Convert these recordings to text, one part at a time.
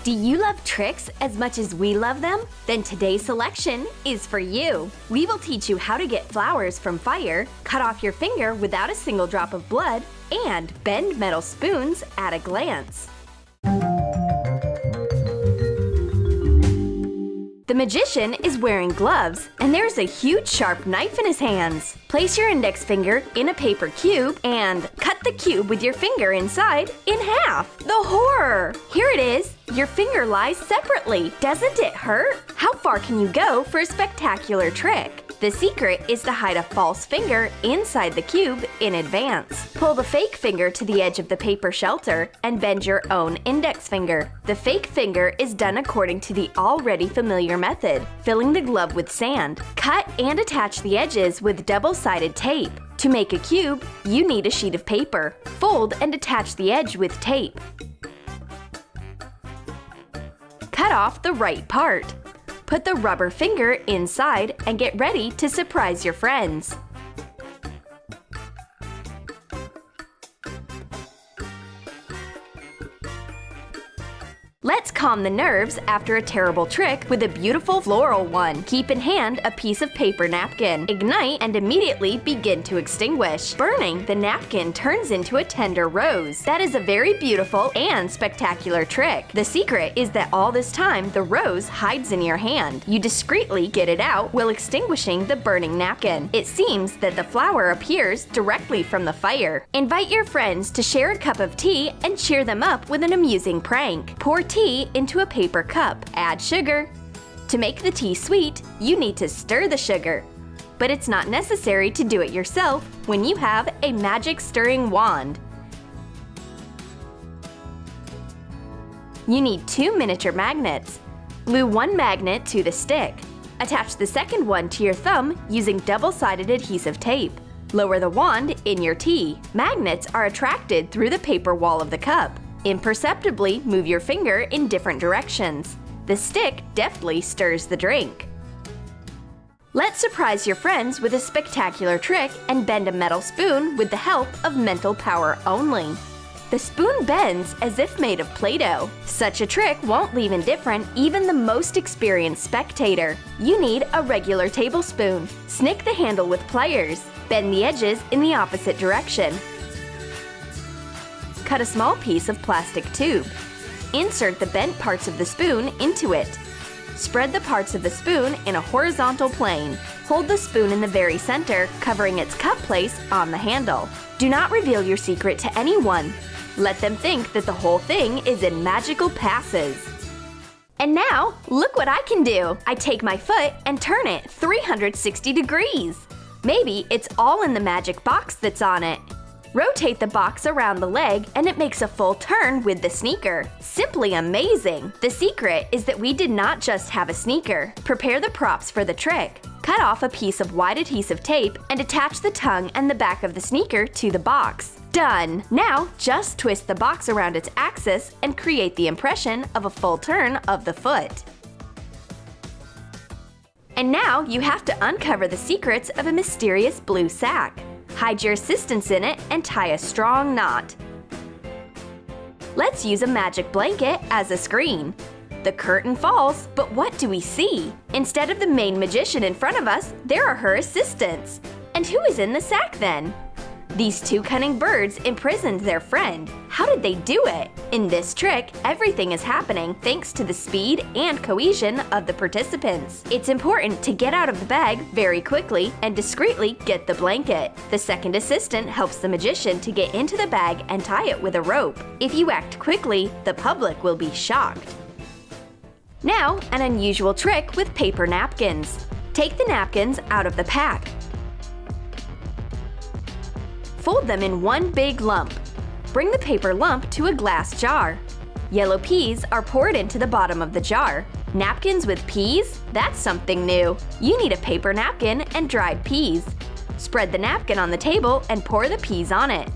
Do you love tricks as much as we love them? Then today's selection is for you. We will teach you how to get flowers from fire, cut off your finger without a single drop of blood, and bend metal spoons at a glance. The magician is wearing gloves, and there's a huge sharp knife in his hands. Place your index finger in a paper cube and cut the cube with your finger inside in half. The horror! Here it is. Your finger lies separately. Doesn't it hurt? How far can you go for a spectacular trick? The secret is to hide a false finger inside the cube in advance. Pull the fake finger to the edge of the paper shelter and bend your own index finger. The fake finger is done according to the already familiar method, filling the glove with sand. Cut and attach the edges with double-sided tape. To make a cube, you need a sheet of paper. Fold and attach the edge with tape. Cut off the right part. Put the rubber finger inside and get ready to surprise your friends. Let's calm the nerves after a terrible trick with a beautiful floral one. Keep in hand a piece of paper napkin. Ignite and immediately begin to extinguish. Burning, the napkin turns into a tender rose. That is a very beautiful and spectacular trick. The secret is that all this time the rose hides in your hand. You discreetly get it out while extinguishing the burning napkin. It seems that the flower appears directly from the fire. Invite your friends to share a cup of tea and cheer them up with an amusing prank. Pour tea into a paper cup. Add sugar. To make the tea sweet, you need to stir the sugar. But it's not necessary to do it yourself when you have a magic stirring wand. You need 2 miniature magnets. Glue one magnet to the stick. Attach the second one to your thumb using double-sided adhesive tape. Lower the wand in your tea. Magnets are attracted through the paper wall of the cup. Imperceptibly move your finger in different directions. The stick deftly stirs the drink. Let's surprise your friends with a spectacular trick and bend a metal spoon with the help of mental power only. The spoon bends as if made of Play-Doh. Such a trick won't leave indifferent even the most experienced spectator. You need a regular tablespoon. Snick the handle with pliers. Bend the edges in the opposite direction. Cut a small piece of plastic tube. Insert the bent parts of the spoon into it. Spread the parts of the spoon in a horizontal plane. Hold the spoon in the very center, covering its cup place on the handle. Do not reveal your secret to anyone. Let them think that the whole thing is in magical passes. And now, look what I can do! I take my foot and turn it 360 degrees. Maybe it's all in the magic box that's on it. Rotate the box around the leg and it makes a full turn with the sneaker. Simply amazing! The secret is that we did not just have a sneaker. Prepare the props for the trick. Cut off a piece of white adhesive tape and attach the tongue and the back of the sneaker to the box. Done! Now just twist the box around its axis and create the impression of a full turn of the foot. And now you have to uncover the secrets of a mysterious blue sack. Hide your assistants in it and tie a strong knot. Let's use a magic blanket as a screen. The curtain falls, but what do we see? Instead of the main magician in front of us, there are her assistants. And who is in the sack then? These 2 cunning birds imprisoned their friend. How did they do it? In this trick, everything is happening thanks to the speed and cohesion of the participants. It's important to get out of the bag very quickly and discreetly get the blanket. The second assistant helps the magician to get into the bag and tie it with a rope. If you act quickly, the public will be shocked. Now, an unusual trick with paper napkins. Take the napkins out of the pack. Fold them in one big lump. Bring the paper lump to a glass jar. Yellow peas are poured into the bottom of the jar. Napkins with peas? That's something new. You need a paper napkin and dried peas. Spread the napkin on the table and pour the peas on it.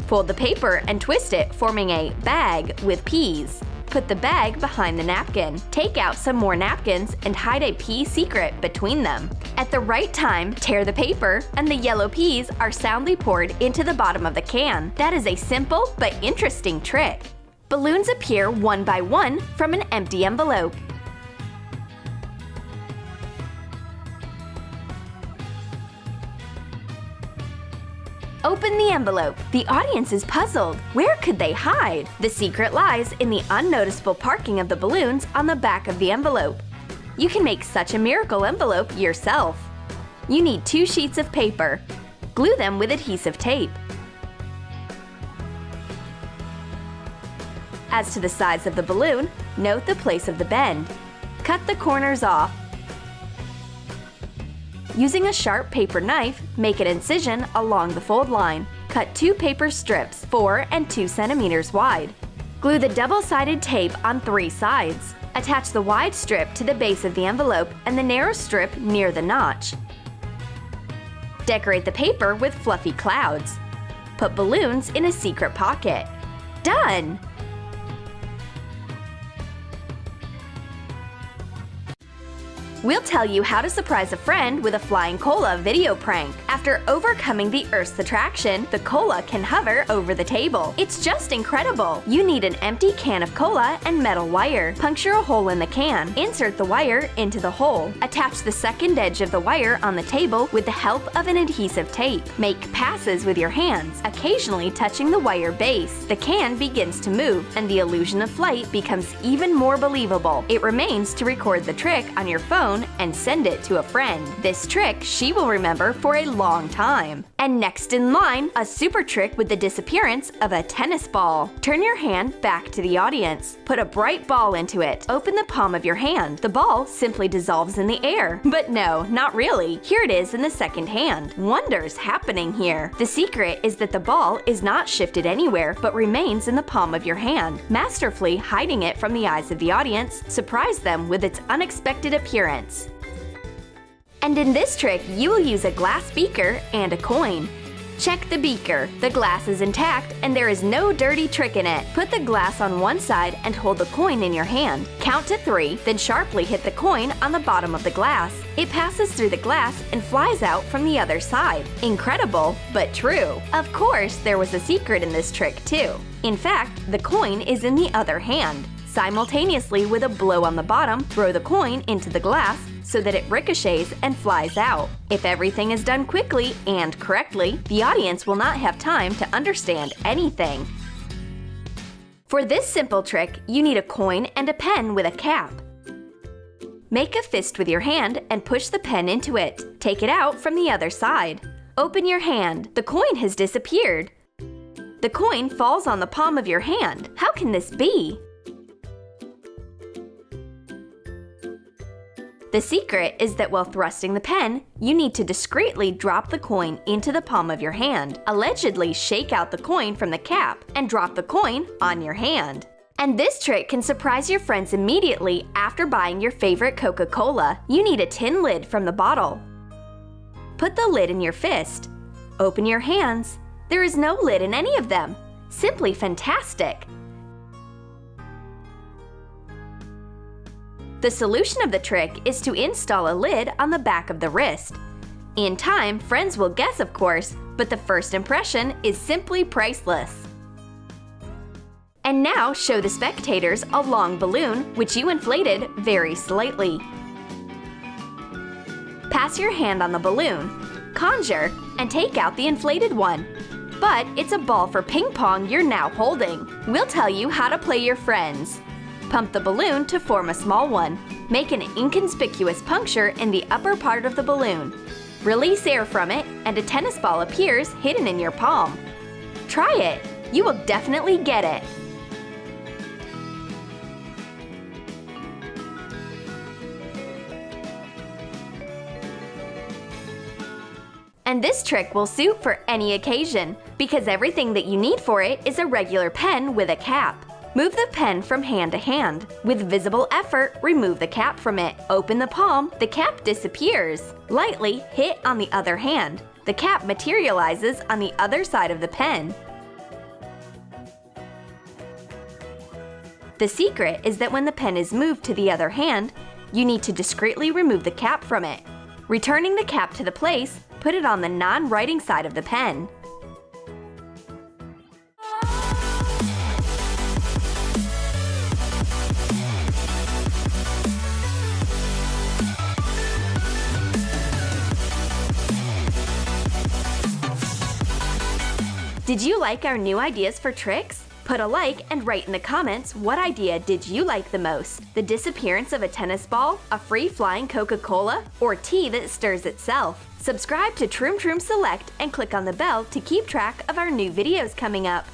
Fold the paper and twist it, forming a bag with peas. Put the bag behind the napkin. Take out some more napkins and hide a pea secret between them. At the right time, tear the paper, and the yellow peas are soundly poured into the bottom of the can. That is a simple but interesting trick. Balloons appear one by one from an empty envelope. Open the envelope. The audience is puzzled. Where could they hide? The secret lies in the unnoticeable parking of the balloons on the back of the envelope. You can make such a miracle envelope yourself. You need 2 sheets of paper. Glue them with adhesive tape. As to the size of the balloon, note the place of the bend. Cut the corners off. Using a sharp paper knife, make an incision along the fold line. Cut 2 paper strips, 4 and 2 centimeters wide. Glue the double-sided tape on 3 sides. Attach the wide strip to the base of the envelope and the narrow strip near the notch. Decorate the paper with fluffy clouds. Put balloons in a secret pocket. Done! We'll tell you how to surprise a friend with a flying cola video prank. After overcoming the Earth's attraction, the cola can hover over the table. It's just incredible! You need an empty can of cola and metal wire. Puncture a hole in the can. Insert the wire into the hole. Attach the second edge of the wire on the table with the help of an adhesive tape. Make passes with your hands, occasionally touching the wire base. The can begins to move, and the illusion of flight becomes even more believable. It remains to record the trick on your phone and send it to a friend. This trick she will remember for a long time. And next in line, a super trick with the disappearance of a tennis ball. Turn your hand back to the audience. Put a bright ball into it. Open the palm of your hand. The ball simply dissolves in the air. But no, not really. Here it is in the second hand. Wonders happening here. The secret is that the ball is not shifted anywhere but remains in the palm of your hand. Masterfully hiding it from the eyes of the audience, surprise them with its unexpected appearance. And in this trick, you will use a glass beaker and a coin. Check the beaker. The glass is intact and there is no dirty trick in it. Put the glass on one side and hold the coin in your hand. Count to 3, then sharply hit the coin on the bottom of the glass. It passes through the glass and flies out from the other side. Incredible, but true. Of course, there was a secret in this trick too. In fact, the coin is in the other hand. Simultaneously, with a blow on the bottom, throw the coin into the glass so that it ricochets and flies out. If everything is done quickly and correctly, the audience will not have time to understand anything. For this simple trick, you need a coin and a pen with a cap. Make a fist with your hand and push the pen into it. Take it out from the other side. Open your hand. The coin has disappeared. The coin falls on the palm of your hand. How can this be? The secret is that while thrusting the pen, you need to discreetly drop the coin into the palm of your hand. Allegedly shake out the coin from the cap and drop the coin on your hand. And this trick can surprise your friends immediately after buying your favorite Coca-Cola. You need a tin lid from the bottle. Put the lid in your fist. Open your hands. There is no lid in any of them. Simply fantastic! The solution of the trick is to install a lid on the back of the wrist. In time, friends will guess, of course, but the first impression is simply priceless. And now show the spectators a long balloon which you inflated very slightly. Pass your hand on the balloon, conjure, and take out the inflated one. But it's a ball for ping pong you're now holding. We'll tell you how to play your friends. Pump the balloon to form a small one. Make an inconspicuous puncture in the upper part of the balloon. Release air from it, and a tennis ball appears hidden in your palm. Try it! You will definitely get it! And this trick will suit for any occasion, because everything that you need for it is a regular pen with a cap. Move the pen from hand to hand. With visible effort, remove the cap from it. Open the palm, the cap disappears. Lightly hit on the other hand. The cap materializes on the other side of the pen. The secret is that when the pen is moved to the other hand, you need to discreetly remove the cap from it. Returning the cap to the place, put it on the non-writing side of the pen. Did you like our new ideas for tricks? Put a like and write in the comments what idea did you like the most? The disappearance of a tennis ball, a free-flying Coca-Cola, or tea that stirs itself? Subscribe to Troom Troom Select and click on the bell to keep track of our new videos coming up.